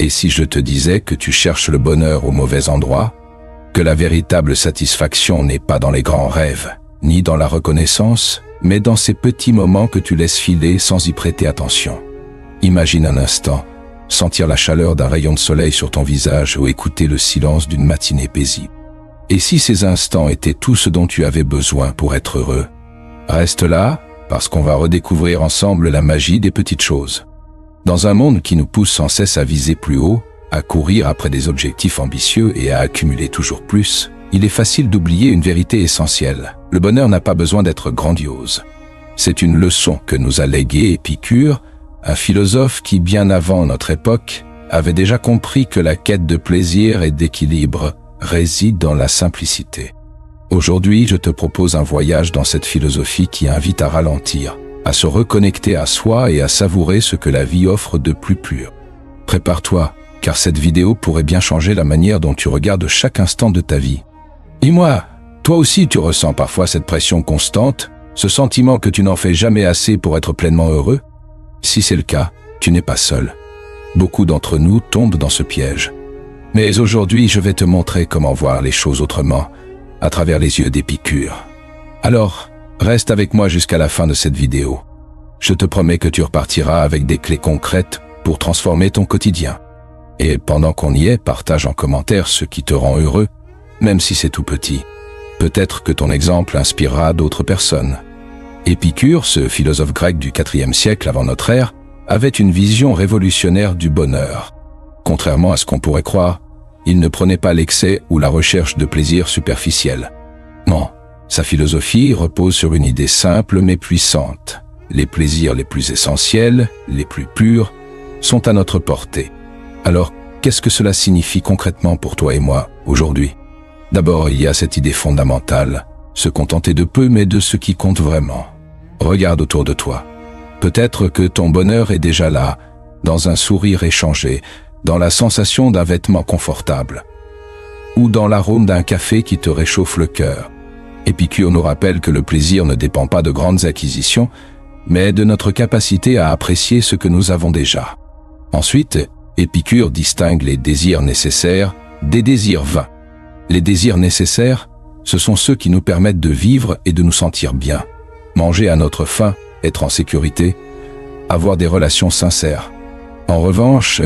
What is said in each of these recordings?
Et si je te disais que tu cherches le bonheur au mauvais endroit, que la véritable satisfaction n'est pas dans les grands rêves, ni dans la reconnaissance, mais dans ces petits moments que tu laisses filer sans y prêter attention. Imagine un instant, sentir la chaleur d'un rayon de soleil sur ton visage ou écouter le silence d'une matinée paisible. Et si ces instants étaient tout ce dont tu avais besoin pour être heureux? Reste là, parce qu'on va redécouvrir ensemble la magie des petites choses. Dans un monde qui nous pousse sans cesse à viser plus haut, à courir après des objectifs ambitieux et à accumuler toujours plus, il est facile d'oublier une vérité essentielle. Le bonheur n'a pas besoin d'être grandiose. C'est une leçon que nous a léguée Épicure, un philosophe qui, bien avant notre époque, avait déjà compris que la quête de plaisir et d'équilibre réside dans la simplicité. Aujourd'hui, je te propose un voyage dans cette philosophie qui invite à ralentir, à se reconnecter à soi et à savourer ce que la vie offre de plus pur. Prépare-toi, car cette vidéo pourrait bien changer la manière dont tu regardes chaque instant de ta vie. Dis-moi, toi aussi tu ressens parfois cette pression constante, ce sentiment que tu n'en fais jamais assez pour être pleinement heureux? Si c'est le cas, tu n'es pas seul. Beaucoup d'entre nous tombent dans ce piège. Mais aujourd'hui, je vais te montrer comment voir les choses autrement, à travers les yeux d'Épicure. Alors, reste avec moi jusqu'à la fin de cette vidéo. Je te promets que tu repartiras avec des clés concrètes pour transformer ton quotidien. Et pendant qu'on y est, partage en commentaire ce qui te rend heureux, même si c'est tout petit. Peut-être que ton exemple inspirera d'autres personnes. Épicure, ce philosophe grec du IVe siècle avant notre ère, avait une vision révolutionnaire du bonheur. Contrairement à ce qu'on pourrait croire, il ne prenait pas l'excès ou la recherche de plaisir superficiel. Non, sa philosophie repose sur une idée simple mais puissante. Les plaisirs les plus essentiels, les plus purs, sont à notre portée. Alors, qu'est-ce que cela signifie concrètement pour toi et moi, aujourd'hui? D'abord, il y a cette idée fondamentale, se contenter de peu mais de ce qui compte vraiment. Regarde autour de toi. Peut-être que ton bonheur est déjà là, dans un sourire échangé, dans la sensation d'un vêtement confortable, ou dans l'arôme d'un café qui te réchauffe le cœur. Épicure nous rappelle que le plaisir ne dépend pas de grandes acquisitions, mais de notre capacité à apprécier ce que nous avons déjà. Ensuite, Épicure distingue les désirs nécessaires des désirs vains. Les désirs nécessaires, ce sont ceux qui nous permettent de vivre et de nous sentir bien. Manger à notre faim, être en sécurité, avoir des relations sincères. En revanche,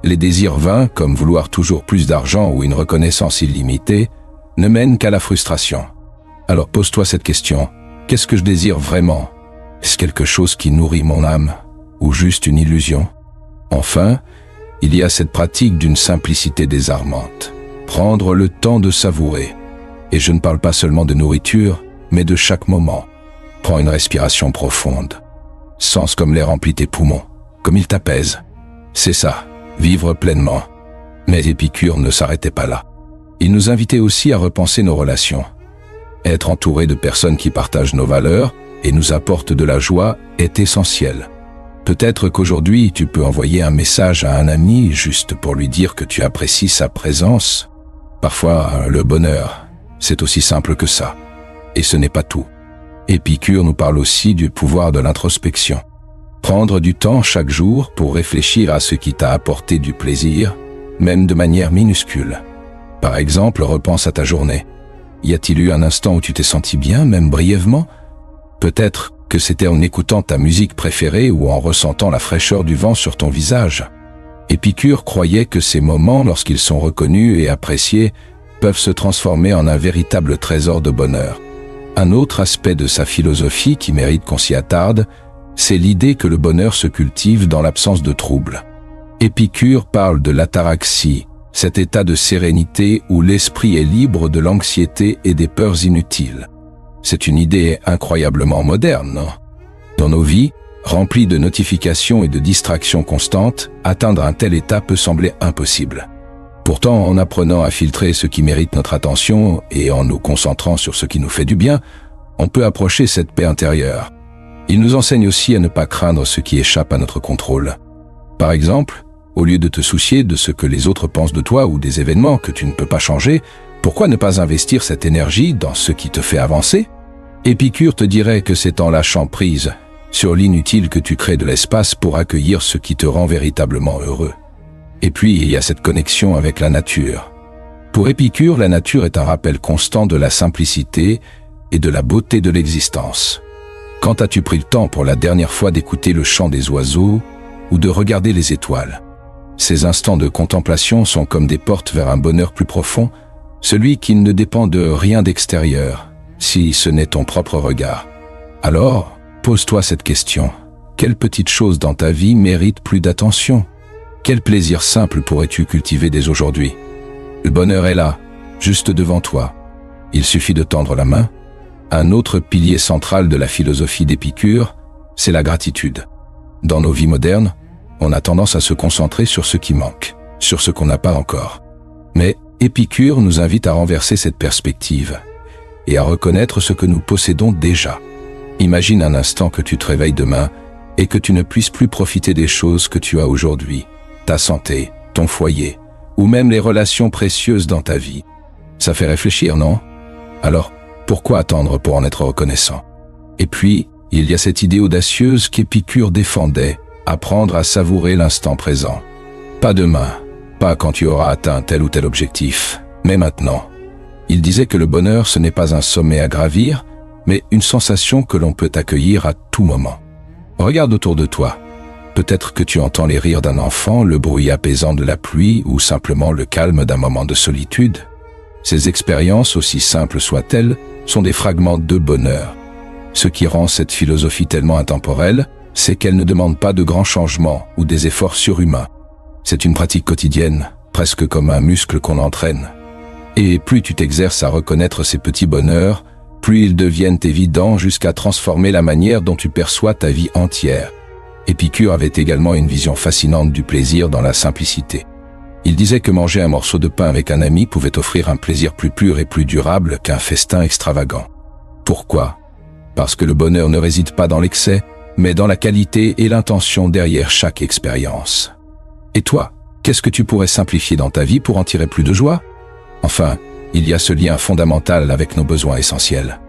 les désirs vains, comme vouloir toujours plus d'argent ou une reconnaissance illimitée, ne mènent qu'à la frustration. Alors pose-toi cette question, qu'est-ce que je désire vraiment? Est-ce quelque chose qui nourrit mon âme, ou juste une illusion? Enfin, il y a cette pratique d'une simplicité désarmante. Prendre le temps de savourer. Et je ne parle pas seulement de nourriture, mais de chaque moment. Prends une respiration profonde. Sens comme l'air remplit tes poumons, comme il t'apaise. C'est ça, vivre pleinement. Mais Épicure ne s'arrêtait pas là. Il nous invitait aussi à repenser nos relations. Être entouré de personnes qui partagent nos valeurs et nous apportent de la joie est essentiel. Peut-être qu'aujourd'hui, tu peux envoyer un message à un ami juste pour lui dire que tu apprécies sa présence. Parfois, le bonheur, c'est aussi simple que ça. Et ce n'est pas tout. Épicure nous parle aussi du pouvoir de l'introspection. Prendre du temps chaque jour pour réfléchir à ce qui t'a apporté du plaisir, même de manière minuscule. Par exemple, repense à ta journée. Y a-t-il eu un instant où tu t'es senti bien, même brièvement? Peut-être que c'était en écoutant ta musique préférée ou en ressentant la fraîcheur du vent sur ton visage. Épicure croyait que ces moments, lorsqu'ils sont reconnus et appréciés, peuvent se transformer en un véritable trésor de bonheur. Un autre aspect de sa philosophie qui mérite qu'on s'y attarde, c'est l'idée que le bonheur se cultive dans l'absence de troubles. Épicure parle de l'ataraxie, cet état de sérénité où l'esprit est libre de l'anxiété et des peurs inutiles. C'est une idée incroyablement moderne, non? Dans nos vies, remplies de notifications et de distractions constantes, atteindre un tel état peut sembler impossible. Pourtant, en apprenant à filtrer ce qui mérite notre attention et en nous concentrant sur ce qui nous fait du bien, on peut approcher cette paix intérieure. Il nous enseigne aussi à ne pas craindre ce qui échappe à notre contrôle. Par exemple, au lieu de te soucier de ce que les autres pensent de toi ou des événements que tu ne peux pas changer, pourquoi ne pas investir cette énergie dans ce qui te fait avancer? Épicure te dirait que c'est en lâchant prise sur l'inutile que tu crées de l'espace pour accueillir ce qui te rend véritablement heureux. Et puis, il y a cette connexion avec la nature. Pour Épicure, la nature est un rappel constant de la simplicité et de la beauté de l'existence. Quand as-tu pris le temps pour la dernière fois d'écouter le chant des oiseaux ou de regarder les étoiles? Ces instants de contemplation sont comme des portes vers un bonheur plus profond, celui qui ne dépend de rien d'extérieur, si ce n'est ton propre regard. Alors, pose-toi cette question. Quelle petite chose dans ta vie mérite plus d'attention? Quel plaisir simple pourrais-tu cultiver dès aujourd'hui? Le bonheur est là, juste devant toi. Il suffit de tendre la main. Un autre pilier central de la philosophie d'Épicure, c'est la gratitude. Dans nos vies modernes, on a tendance à se concentrer sur ce qui manque, sur ce qu'on n'a pas encore. Mais Épicure nous invite à renverser cette perspective et à reconnaître ce que nous possédons déjà. Imagine un instant que tu te réveilles demain et que tu ne puisses plus profiter des choses que tu as aujourd'hui, ta santé, ton foyer, ou même les relations précieuses dans ta vie. Ça fait réfléchir, non? Alors, pourquoi attendre pour en être reconnaissant? Et puis, il y a cette idée audacieuse qu'Épicure défendait, apprendre à savourer l'instant présent. Pas demain, pas quand tu auras atteint tel ou tel objectif, mais maintenant. Il disait que le bonheur, ce n'est pas un sommet à gravir, mais une sensation que l'on peut accueillir à tout moment. Regarde autour de toi. Peut-être que tu entends les rires d'un enfant, le bruit apaisant de la pluie ou simplement le calme d'un moment de solitude. Ces expériences, aussi simples soient-elles, sont des fragments de bonheur. Ce qui rend cette philosophie tellement intemporelle, c'est qu'elle ne demande pas de grands changements ou des efforts surhumains. C'est une pratique quotidienne, presque comme un muscle qu'on entraîne. Et plus tu t'exerces à reconnaître ces petits bonheurs, plus ils deviennent évidents jusqu'à transformer la manière dont tu perçois ta vie entière. Épicure avait également une vision fascinante du plaisir dans la simplicité. Il disait que manger un morceau de pain avec un ami pouvait offrir un plaisir plus pur et plus durable qu'un festin extravagant. Pourquoi? Parce que le bonheur ne réside pas dans l'excès, mais dans la qualité et l'intention derrière chaque expérience. Et toi, qu'est-ce que tu pourrais simplifier dans ta vie pour en tirer plus de joie? Enfin, il y a ce lien fondamental avec nos besoins essentiels.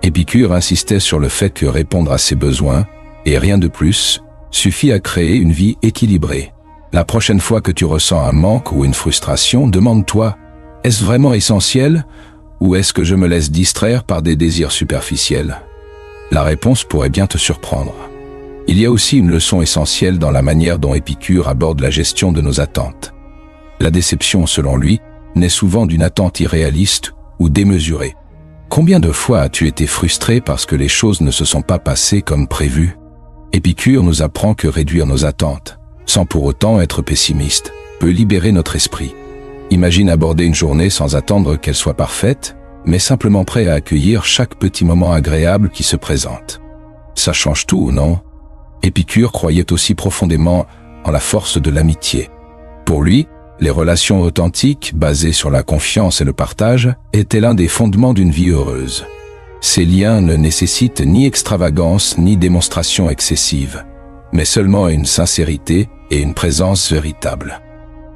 Épicure insistait sur le fait que répondre à ses besoins, et rien de plus, suffit à créer une vie équilibrée. La prochaine fois que tu ressens un manque ou une frustration, demande-toi, est-ce vraiment essentiel ou est-ce que je me laisse distraire par des désirs superficiels? La réponse pourrait bien te surprendre. Il y a aussi une leçon essentielle dans la manière dont Épicure aborde la gestion de nos attentes. La déception, selon lui, naît souvent d'une attente irréaliste ou démesurée. Combien de fois as-tu été frustré parce que les choses ne se sont pas passées comme prévu? Épicure nous apprend que réduire nos attentes, sans pour autant être pessimiste, peut libérer notre esprit. Imagine aborder une journée sans attendre qu'elle soit parfaite, mais simplement prêt à accueillir chaque petit moment agréable qui se présente. Ça change tout, non? Épicure croyait aussi profondément en la force de l'amitié. Pour lui, les relations authentiques, basées sur la confiance et le partage, étaient l'un des fondements d'une vie heureuse. Ces liens ne nécessitent ni extravagance ni démonstration excessive, mais seulement une sincérité et une présence véritable.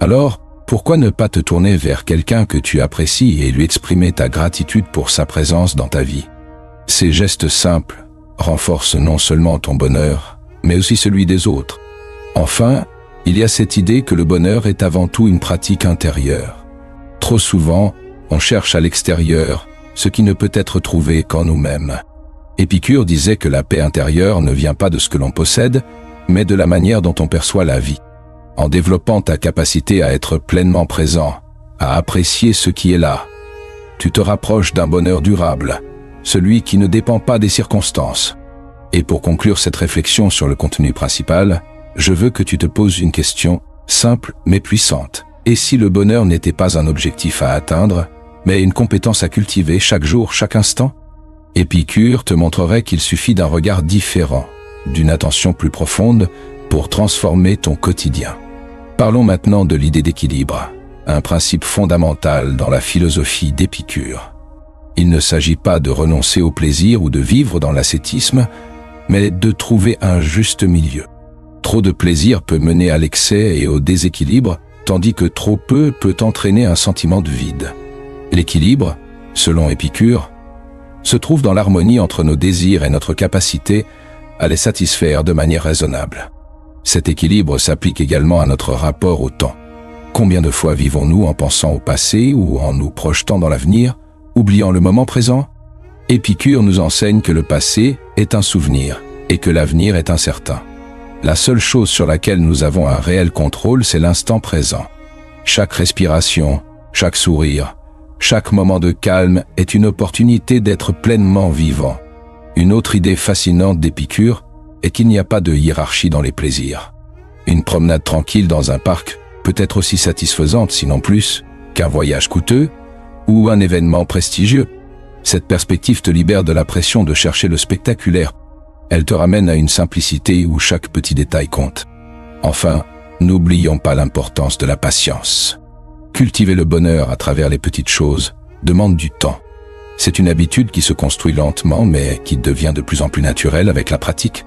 Alors, pourquoi ne pas te tourner vers quelqu'un que tu apprécies et lui exprimer ta gratitude pour sa présence dans ta vie? Ces gestes simples renforcent non seulement ton bonheur, mais aussi celui des autres. Enfin, il y a cette idée que le bonheur est avant tout une pratique intérieure. Trop souvent, on cherche à l'extérieur ce qui ne peut être trouvé qu'en nous-mêmes. Épicure disait que la paix intérieure ne vient pas de ce que l'on possède, mais de la manière dont on perçoit la vie. En développant ta capacité à être pleinement présent, à apprécier ce qui est là, tu te rapproches d'un bonheur durable, celui qui ne dépend pas des circonstances. Et pour conclure cette réflexion sur le contenu principal, je veux que tu te poses une question simple mais puissante. Et si le bonheur n'était pas un objectif à atteindre, mais une compétence à cultiver chaque jour, chaque instant? Épicure te montrerait qu'il suffit d'un regard différent, d'une attention plus profonde pour transformer ton quotidien. Parlons maintenant de l'idée d'équilibre, un principe fondamental dans la philosophie d'Épicure. Il ne s'agit pas de renoncer au plaisir ou de vivre dans l'ascétisme, mais de trouver un juste milieu. Trop de plaisir peut mener à l'excès et au déséquilibre, tandis que trop peu peut entraîner un sentiment de vide. L'équilibre, selon Épicure, se trouve dans l'harmonie entre nos désirs et notre capacité à les satisfaire de manière raisonnable. Cet équilibre s'applique également à notre rapport au temps. Combien de fois vivons-nous en pensant au passé ou en nous projetant dans l'avenir, oubliant le moment présent? Épicure nous enseigne que le passé est un souvenir et que l'avenir est incertain. La seule chose sur laquelle nous avons un réel contrôle, c'est l'instant présent. Chaque respiration, chaque sourire, chaque moment de calme est une opportunité d'être pleinement vivant. Une autre idée fascinante d'Épicure est qu'il n'y a pas de hiérarchie dans les plaisirs. Une promenade tranquille dans un parc peut être aussi satisfaisante, sinon plus, qu'un voyage coûteux ou un événement prestigieux. Cette perspective te libère de la pression de chercher le spectaculaire. Elle te ramène à une simplicité où chaque petit détail compte. Enfin, n'oublions pas l'importance de la patience. Cultiver le bonheur à travers les petites choses demande du temps. C'est une habitude qui se construit lentement, mais qui devient de plus en plus naturelle avec la pratique.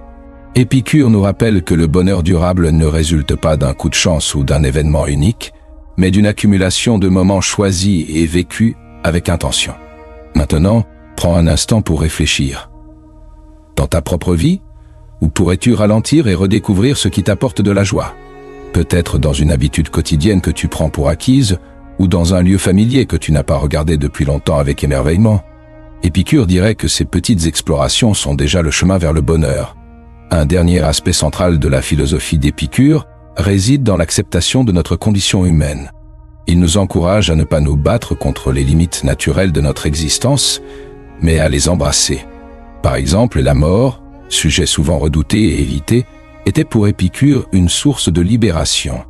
Épicure nous rappelle que le bonheur durable ne résulte pas d'un coup de chance ou d'un événement unique, mais d'une accumulation de moments choisis et vécus avec intention. Maintenant, prends un instant pour réfléchir. Dans ta propre vie, ou pourrais-tu ralentir et redécouvrir ce qui t'apporte de la joie? Peut-être dans une habitude quotidienne que tu prends pour acquise, ou dans un lieu familier que tu n'as pas regardé depuis longtemps avec émerveillement. Épicure dirait que ces petites explorations sont déjà le chemin vers le bonheur. Un dernier aspect central de la philosophie d'Épicure réside dans l'acceptation de notre condition humaine. Il nous encourage à ne pas nous battre contre les limites naturelles de notre existence, mais à les embrasser. Par exemple, la mort, sujet souvent redouté et évité, était pour Épicure une source de libération.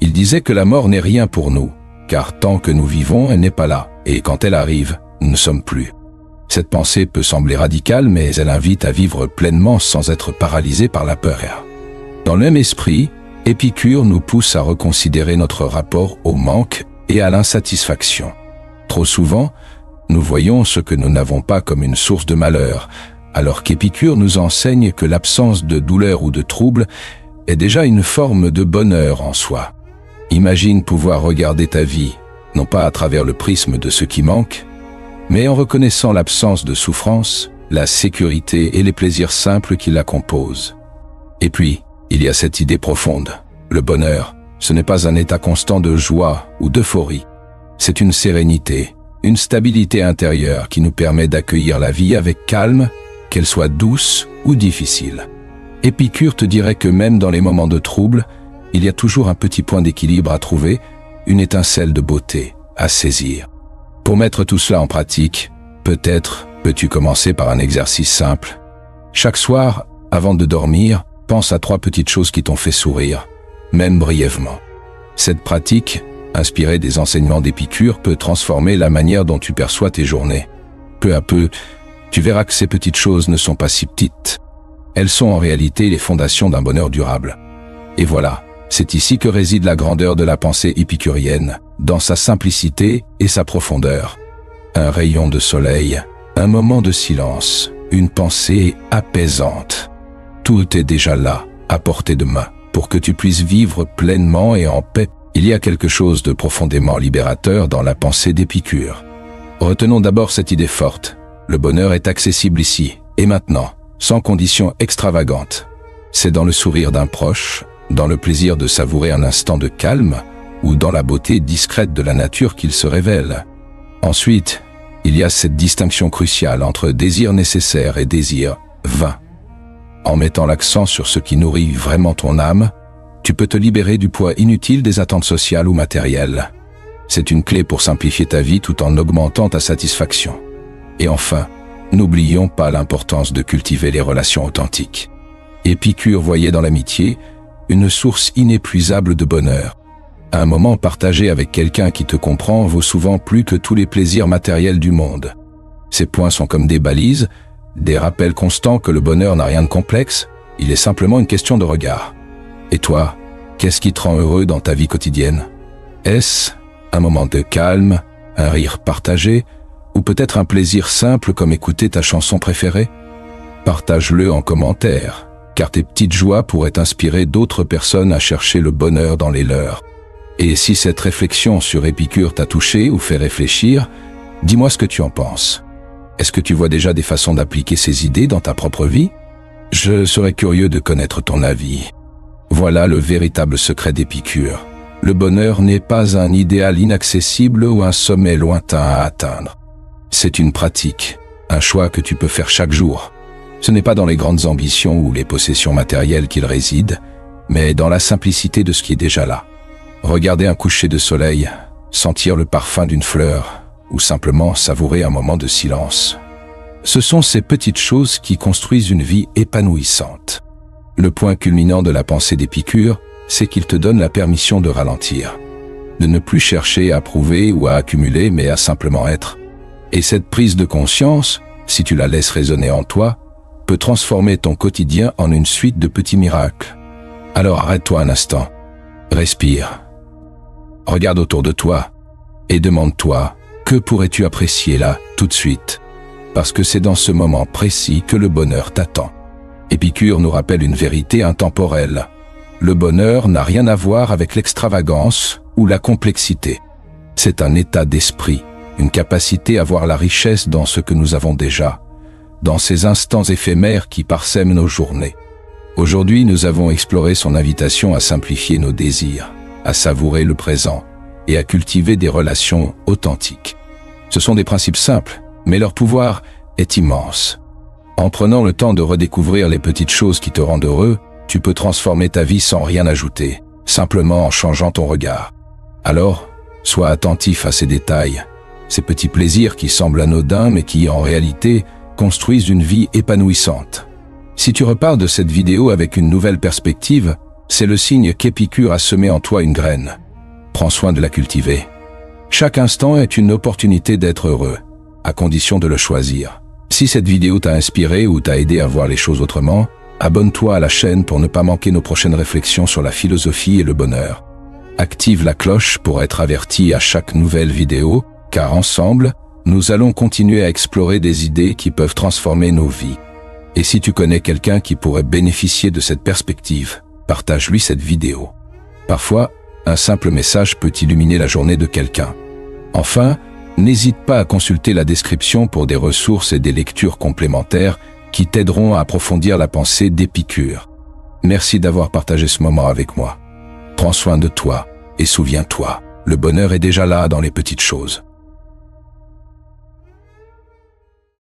Il disait que la mort n'est rien pour nous, car tant que nous vivons, elle n'est pas là, et quand elle arrive, nous ne sommes plus. Cette pensée peut sembler radicale, mais elle invite à vivre pleinement sans être paralysé par la peur. Dans le même esprit, Épicure nous pousse à reconsidérer notre rapport au manque et à l'insatisfaction. Trop souvent, nous voyons ce que nous n'avons pas comme une source de malheur, alors qu'Épicure nous enseigne que l'absence de douleur ou de trouble est déjà une forme de bonheur en soi. Imagine pouvoir regarder ta vie, non pas à travers le prisme de ce qui manque, mais en reconnaissant l'absence de souffrance, la sécurité et les plaisirs simples qui la composent. Et puis, il y a cette idée profonde. Le bonheur, ce n'est pas un état constant de joie ou d'euphorie. C'est une sérénité, une stabilité intérieure qui nous permet d'accueillir la vie avec calme, qu'elle soit douce ou difficile. Épicure te dirait que même dans les moments de trouble, il y a toujours un petit point d'équilibre à trouver, une étincelle de beauté à saisir. Pour mettre tout cela en pratique, peut-être peux-tu commencer par un exercice simple. Chaque soir, avant de dormir, pense à 3 petites choses qui t'ont fait sourire, même brièvement. Cette pratique, inspirée des enseignements d'Épicure, peut transformer la manière dont tu perçois tes journées. Peu à peu, tu verras que ces petites choses ne sont pas si petites. Elles sont en réalité les fondations d'un bonheur durable. Et voilà, c'est ici que réside la grandeur de la pensée épicurienne, dans sa simplicité et sa profondeur. Un rayon de soleil, un moment de silence, une pensée apaisante. Tout est déjà là, à portée de main, pour que tu puisses vivre pleinement et en paix. Il y a quelque chose de profondément libérateur dans la pensée d'Épicure. Retenons d'abord cette idée forte. Le bonheur est accessible ici, et maintenant, sans conditions extravagantes. C'est dans le sourire d'un proche, dans le plaisir de savourer un instant de calme, ou dans la beauté discrète de la nature qu'il se révèle. Ensuite, il y a cette distinction cruciale entre désir nécessaire et désir vain. En mettant l'accent sur ce qui nourrit vraiment ton âme, tu peux te libérer du poids inutile des attentes sociales ou matérielles. C'est une clé pour simplifier ta vie tout en augmentant ta satisfaction. Et enfin, n'oublions pas l'importance de cultiver les relations authentiques. Épicure voyait dans l'amitié une source inépuisable de bonheur. Un moment partagé avec quelqu'un qui te comprend vaut souvent plus que tous les plaisirs matériels du monde. Ces points sont comme des balises, des rappels constants que le bonheur n'a rien de complexe, il est simplement une question de regard. Et toi, qu'est-ce qui te rend heureux dans ta vie quotidienne? Est-ce un moment de calme, un rire partagé, ou peut-être un plaisir simple comme écouter ta chanson préférée? Partage-le en commentaire, car tes petites joies pourraient inspirer d'autres personnes à chercher le bonheur dans les leurs. Et si cette réflexion sur Épicure t'a touché ou fait réfléchir, dis-moi ce que tu en penses. Est-ce que tu vois déjà des façons d'appliquer ces idées dans ta propre vie? Je serais curieux de connaître ton avis. Voilà le véritable secret d'Épicure. Le bonheur n'est pas un idéal inaccessible ou un sommet lointain à atteindre. C'est une pratique, un choix que tu peux faire chaque jour. Ce n'est pas dans les grandes ambitions ou les possessions matérielles qu'il réside, mais dans la simplicité de ce qui est déjà là. Regarder un coucher de soleil, sentir le parfum d'une fleur, ou simplement savourer un moment de silence. Ce sont ces petites choses qui construisent une vie épanouissante. Le point culminant de la pensée d'Épicure, c'est qu'il te donne la permission de ralentir, de ne plus chercher à prouver ou à accumuler, mais à simplement être. Et cette prise de conscience, si tu la laisses résonner en toi, peut transformer ton quotidien en une suite de petits miracles. Alors arrête-toi un instant, respire, regarde autour de toi et demande-toi, que pourrais-tu apprécier là, tout de suite? Parce que c'est dans ce moment précis que le bonheur t'attend. Épicure nous rappelle une vérité intemporelle. Le bonheur n'a rien à voir avec l'extravagance ou la complexité. C'est un état d'esprit, une capacité à voir la richesse dans ce que nous avons déjà, dans ces instants éphémères qui parsèment nos journées. Aujourd'hui, nous avons exploré son invitation à simplifier nos désirs, à savourer le présent et à cultiver des relations authentiques. Ce sont des principes simples, mais leur pouvoir est immense. En prenant le temps de redécouvrir les petites choses qui te rendent heureux, tu peux transformer ta vie sans rien ajouter, simplement en changeant ton regard. Alors, sois attentif à ces détails, ces petits plaisirs qui semblent anodins mais qui, en réalité, construisent une vie épanouissante. Si tu repars de cette vidéo avec une nouvelle perspective, c'est le signe qu'Épicure a semé en toi une graine. Prends soin de la cultiver. Chaque instant est une opportunité d'être heureux, à condition de le choisir. Si cette vidéo t'a inspiré ou t'a aidé à voir les choses autrement, abonne-toi à la chaîne pour ne pas manquer nos prochaines réflexions sur la philosophie et le bonheur. Active la cloche pour être averti à chaque nouvelle vidéo, car ensemble, nous allons continuer à explorer des idées qui peuvent transformer nos vies. Et si tu connais quelqu'un qui pourrait bénéficier de cette perspective, partage-lui cette vidéo. Parfois, un simple message peut illuminer la journée de quelqu'un. Enfin, n'hésite pas à consulter la description pour des ressources et des lectures complémentaires qui t'aideront à approfondir la pensée d'Épicure. Merci d'avoir partagé ce moment avec moi. Prends soin de toi et souviens-toi, le bonheur est déjà là dans les petites choses.